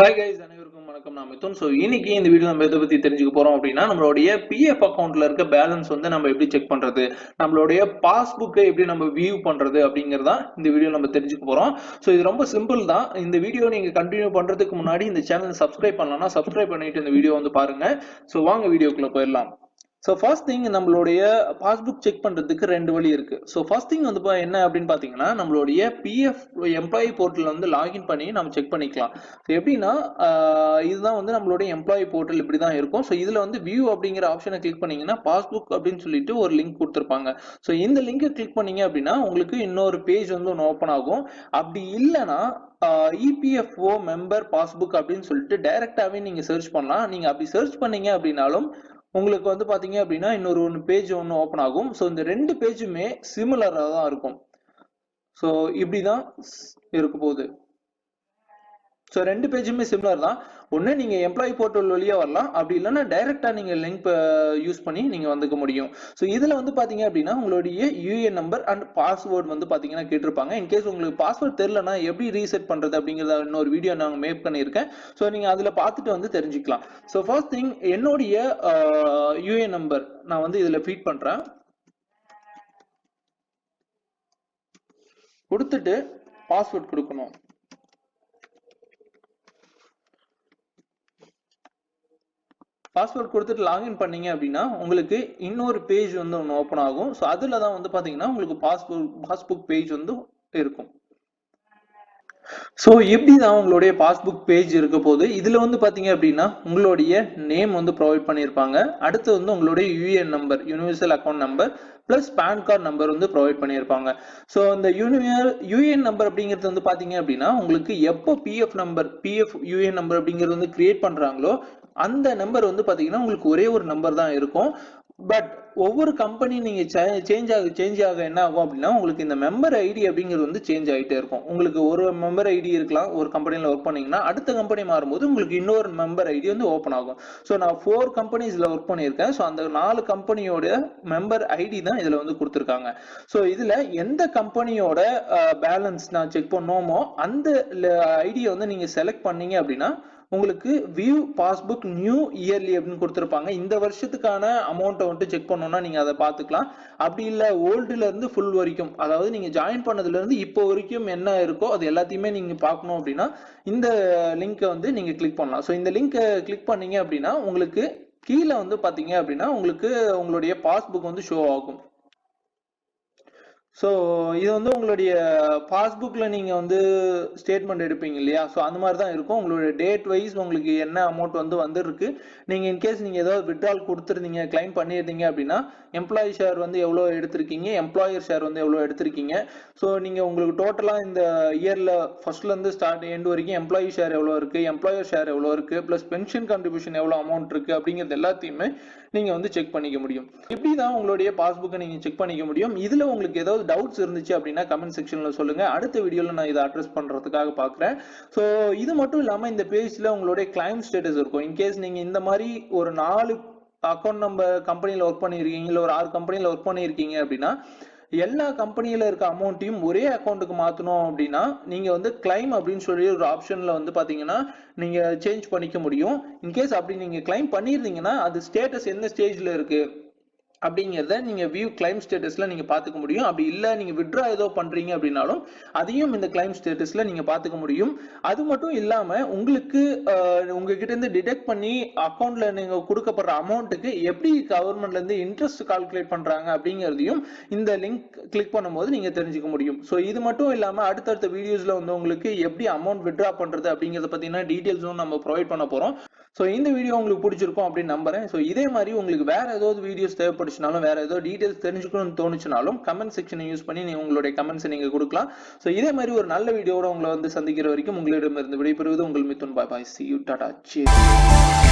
Hi guys, அனைவருக்கும் வணக்கம். நான் மிதுன். இன்னைக்கு இந்த வீடியோ நம்ம எதை பத்தி தெரிஞ்சுக்க போறோம் அப்படின்னா, நம்மளுடைய பிஎஃப் அக்கௌண்ட்ல இருக்க பேலன்ஸ் நம்ம எப்படி செக் பண்றது, நம்மளுடைய பாஸ்புக்கை எப்படி நம்ம வியூ பண்றது அப்படிங்கறதா இந்த வீடியோ நம்ம தெரிஞ்சுக்க போறோம். இது ரொம்ப சிம்பிள் தான். இந்த வீடியோ நீங்க கண்டினியூ பண்றதுக்கு முன்னாடி இந்த சேனல் சப்ஸ்கிரைப் பண்ணலன்னா சப்ஸ்கிரைப் பண்ணிட்டு இந்த வீடியோ பாருங்க. வாங்க வீடியோக்குள்ள போயிடலாம். ஃபர்ஸ்ட் திங், நம்மளுடைய பாஸ்புக் செக் பண்றதுக்கு ரெண்டு வழி இருக்கு. ஃபர்ஸ்ட் திங் என்ன அப்படின்னு பாத்தீங்கன்னா, நம்மளுடைய பிஎஃப் எம்ப்ளாயி போர்ட்டல் லாகின் பண்ணி நம்ம செக் பண்ணிக்கலாம். எப்படின்னா, இதுதான் நம்மளுடைய எம்ப்ளாயி போர்ட்டல் இப்படிதான் இருக்கும். இதுல வியூ அப்படிங்கிற ஆப்ஷனை கிளிக் பண்ணீங்கன்னா பாஸ்புக் அப்படின்னு சொல்லிட்டு ஒரு லிங்க் கொடுத்துருப்பாங்க. இந்த லிங்கை கிளிக் பண்ணீங்க அப்படின்னா உங்களுக்கு இன்னொரு பேஜ் ஒன்று ஓப்பன் ஆகும். அப்படி இல்லைன்னா இபிஎஃப்ஓ மெம்பர் பாஸ்புக் அப்படின்னு சொல்லிட்டு டைரக்டாவே நீங்க சர்ச் பண்ணலாம். நீங்க அப்படி சர்ச் பண்ணீங்க அப்படின்னாலும் உங்களுக்கு பாத்தீங்க அப்படின்னா இன்னொரு பேஜ் ஒன்று ஓப்பன் ஆகும். இந்த ரெண்டு பேஜுமே சிமிலரா தான் இருக்கும். இப்படிதான் இருக்க போகுது. ரெண்டு பேஜுமே சிமிலர் தான். ஒண்ணு நீங்க எம்ப்ளாயி போர்ட்டல் வழியா வரலாம், அப்படி இல்லைன்னா டைரக்டா நீங்க லிங்க் யூஸ் பண்ணி நீங்க வந்துக்க முடியும். இதுல பாத்தீங்க அப்படின்னா உங்களுடைய யூஏஎன் நம்பர் அண்ட் பாஸ்வேர்ட் பாத்தீங்கன்னா கேட்டிருப்பாங்க. இன்கேஸ் உங்களுக்கு பாஸ்வேர்ட் தெரியலன்னா எப்படி ரீசெட் பண்றது அப்படிங்கறத இன்னொரு வீடியோ நாங்க மேக் பண்ணியிருக்கேன். நீங்க அதுல பார்த்துட்டு தெரிஞ்சுக்கலாம். ஃபர்ஸ்ட் திங், என்னுடைய யூஏஎன் நம்பர் நான் இதுல ஃபீட் பண்றேன். கொடுத்துட்டு பாஸ்வேர்ட் கொடுக்கணும். பாஸ்வேர்ட் கொடுத்துட்டு லாகின் பண்ணீங்க அப்படின்னா உங்களுக்கு இன்னொரு பேஜ் ஒன்று ஓப்பன் ஆகும். அதுல தான் பாத்தீங்கன்னா உங்களுக்கு பாஸ்புக் பேஜ் இருக்கும். இப்படிதான் உங்களுடைய பாஸ்புக் பேஜ் இருக்க போது. இதுல பாத்தீங்க அப்படின்னா உங்களுடைய நேம் ப்ரொவைட் பண்ணியிருப்பாங்க. அடுத்து உங்களுடைய UAN number, universal account number plus PAN card number provide பண்ணியிருப்பாங்க. இந்த யூஏஎன் நம்பர் அப்படிங்கிறது பாத்தீங்க அப்படின்னா உங்களுக்கு எப்போ பிஎஃப் யூஏஎன் நம்பர் அப்படிங்கிறது கிரியேட் பண்றாங்களோ அந்த நம்பர் பாத்தீங்கன்னா உங்களுக்கு ஒரே ஒரு நம்பர் தான் இருக்கும். பட் ஒவ்வொரு கம்பெனி நீங்க சேஞ்ச் ஆக என்ன ஆகும் அப்படின்னா உங்களுக்கு இந்த மெம்பர் ஐடி அப்படிங்கிறது சேஞ்ச் ஆகிட்டே இருக்கும். உங்களுக்கு ஒரு மெம்பர் ஐடி இருக்கலாம் ஒரு கம்பெனில ஒர்க் பண்ணீங்கன்னா, அடுத்த கம்பெனி மாறும்போது உங்களுக்கு இன்னொரு மெம்பர் ஐடி ஓப்பன் ஆகும். நான் 4 கம்பெனிஸ்ல ஒர்க் பண்ணியிருக்கேன். அந்த 4 கம்பெனியோட மெம்பர் ஐடி தான் இதுல கொடுத்துருக்காங்க. இதுல எந்த கம்பெனியோட பேலன்ஸ் நான் செக் பண்ணோமோ அந்த ஐடியை நீங்க செலக்ட் பண்ணீங்க அப்படின்னா உங்களுக்கு வியூ பாஸ்புக் நியூ இயர்லி அப்படின்னு கொடுத்துருப்பாங்க. இந்த வருஷத்துக்கான அமௌண்ட்டை செக் பண்ணணும்னா நீங்க அதை பார்த்துக்கலாம். அப்படி இல்லை ஓல்டுல இருந்து ஃபுல் வரைக்கும், அதாவது நீங்க ஜாயின் பண்ணதுல இருந்து இப்போ வரைக்கும் என்ன இருக்கோ அது எல்லாத்தையுமே நீங்க பார்க்கணும் அப்படின்னா இந்த லிங்கை நீங்க கிளிக் பண்ணலாம். இந்த லிங்கை கிளிக் பண்ணீங்க அப்படின்னா உங்களுக்கு கீழே பாத்தீங்க அப்படின்னா உங்களுக்கு உங்களுடைய பாஸ்புக் ஷோ ஆகும். இது உங்களுடைய பாஸ்புக்ல நீங்க ஸ்டேட்மெண்ட் எடுப்பீங்க இல்லையா, அந்த மாதிரி தான் இருக்கும். உங்களுடைய டேட் வைஸ் உங்களுக்கு என்ன அமௌண்ட் வந்திருக்கு, நீங்க இன்கேஸ் நீங்க ஏதாவது வித்ட்ரால் கொடுத்துருந்தீங்க, கிளைம் பண்ணியிருந்தீங்க அப்படின்னா எம்ப்ளாயி ஷேர் எவ்வளோ எடுத்திருக்கீங்க, எம்ப்ளாயர் ஷேர் எவ்வளோ எடுத்திருக்கீங்க. நீங்க உங்களுக்கு டோட்டலா இந்த இயர்ல ஃபர்ஸ்ட்ல இருந்து ஸ்டார்ட் எண்ட் வரைக்கும் எம்ப்ளாயி ஷேர் எவ்வளோ இருக்கு, எம்ப்ளாயர் ஷேர் எவ்வளோ இருக்கு, பிளஸ் பென்ஷன் கான்ட்ரிபியூஷன் எவ்வளோ அமௌண்ட் இருக்கு அப்படிங்கிறது எல்லாத்தையுமே நீங்க செக் பண்ணிக்க முடியும். இப்படிதான் உங்களுடைய பாஸ்புக்கை நீங்க செக் பண்ணிக்க முடியும். இதுல உங்களுக்கு ஏதாவது டவுட்ஸ் இருந்துச்சு அப்படின்னா கமெண்ட் செக்ஷன்ல சொல்லுங்க. அடுத்த வீடியோல நான் இதை அட்ரஸ் பண்றதுக்காக பாக்குறேன். இது மட்டும் இல்லாம இந்த பேஜ்ல உங்களுடைய கிளைம் ஸ்டேட்டஸ் இருக்கும். இன்கேஸ் நீங்க இந்த மாதிரி ஒரு 4 அக்கௌண்ட் நம்பர் கம்பெனில ஒர்க் பண்ணிருக்கீங்க, இல்ல ஒரு 6 கம்பெனில ஒர்க் பண்ணிருக்கீங்க அப்படின்னா எல்லா கம்பெனியில இருக்க அமௌண்ட்டையும் ஒரே அக்கௌண்ட்டுக்கு மாத்தணும் அப்படின்னா நீங்க கிளைம் அப்படின்னு சொல்லி ஒரு ஆப்ஷன்ல பாத்தீங்கன்னா நீங்க சேஞ்ச் பண்ணிக்க முடியும். இன்கேஸ் அப்படி நீங்க கிளைம் பண்ணிருந்தீங்கன்னா அது ஸ்டேட்டஸ் எந்த ஸ்டேஜ்ல இருக்கு அப்படிங்கிறத நீங்க வியூ கிளைம் ஸ்டேட்டஸ்ல நீங்க பாத்துக்க முடியும். அப்படி இல்ல நீங்க வித்ட்ரா ஏதோ பண்றீங்க அப்படின்னாலும் அதையும் இந்த கிளைம் ஸ்டேட்டஸ்ல நீங்க பாத்துக்க முடியும். அது மட்டும் இல்லாம உங்களுக்கு உங்ககிட்ட இருந்து டிடெக்ட் பண்ணி அக்கௌண்ட்ல நீங்க கொடுக்கப்படுற அமௌண்ட்டுக்கு எப்படி கவர்மெண்ட்ல இருந்து இன்ட்ரெஸ்ட் கால்குலேட் பண்றாங்க அப்படிங்கிறதையும் இந்த லிங்க் கிளிக் பண்ணும்போது நீங்க தெரிஞ்சுக்க முடியும். இது மட்டும் இல்லாம அடுத்தடுத்த வீடியோஸ்ல உங்களுக்கு எப்படி அமௌண்ட் வித்ட்ரா பண்றது அப்படிங்கறத பத்தின டீடைல்ஸும் நம்ம ப்ரொவைட் பண்ண போறோம். இந்த வீடியோ உங்களுக்கு பிடிச்சிருக்கும் அப்படின்னு நம்புறேன். இதே மாதிரி உங்களுக்கு வேற ஏதாவது வீடியோஸ் தேவைப்படுச்சுனாலும் வேற ஏதாவது டீடைல்ஸ் தெரிஞ்சுக்கணும்னு தோணுச்சுனாலும் கமெண்ட் செக்ஷனை யூஸ் பண்ணி நீங்க உங்களுடைய கமெண்ட்ஸை நீங்க கொடுக்கலாம். இதே மாதிரி ஒரு நல்ல வீடியோட உங்களை சந்திக்கிற வரைக்கும் உங்களிடமிருந்து விடைபெறுவது உங்கள் மிதுன். பாய் பாய். See you. Tata. Cheers.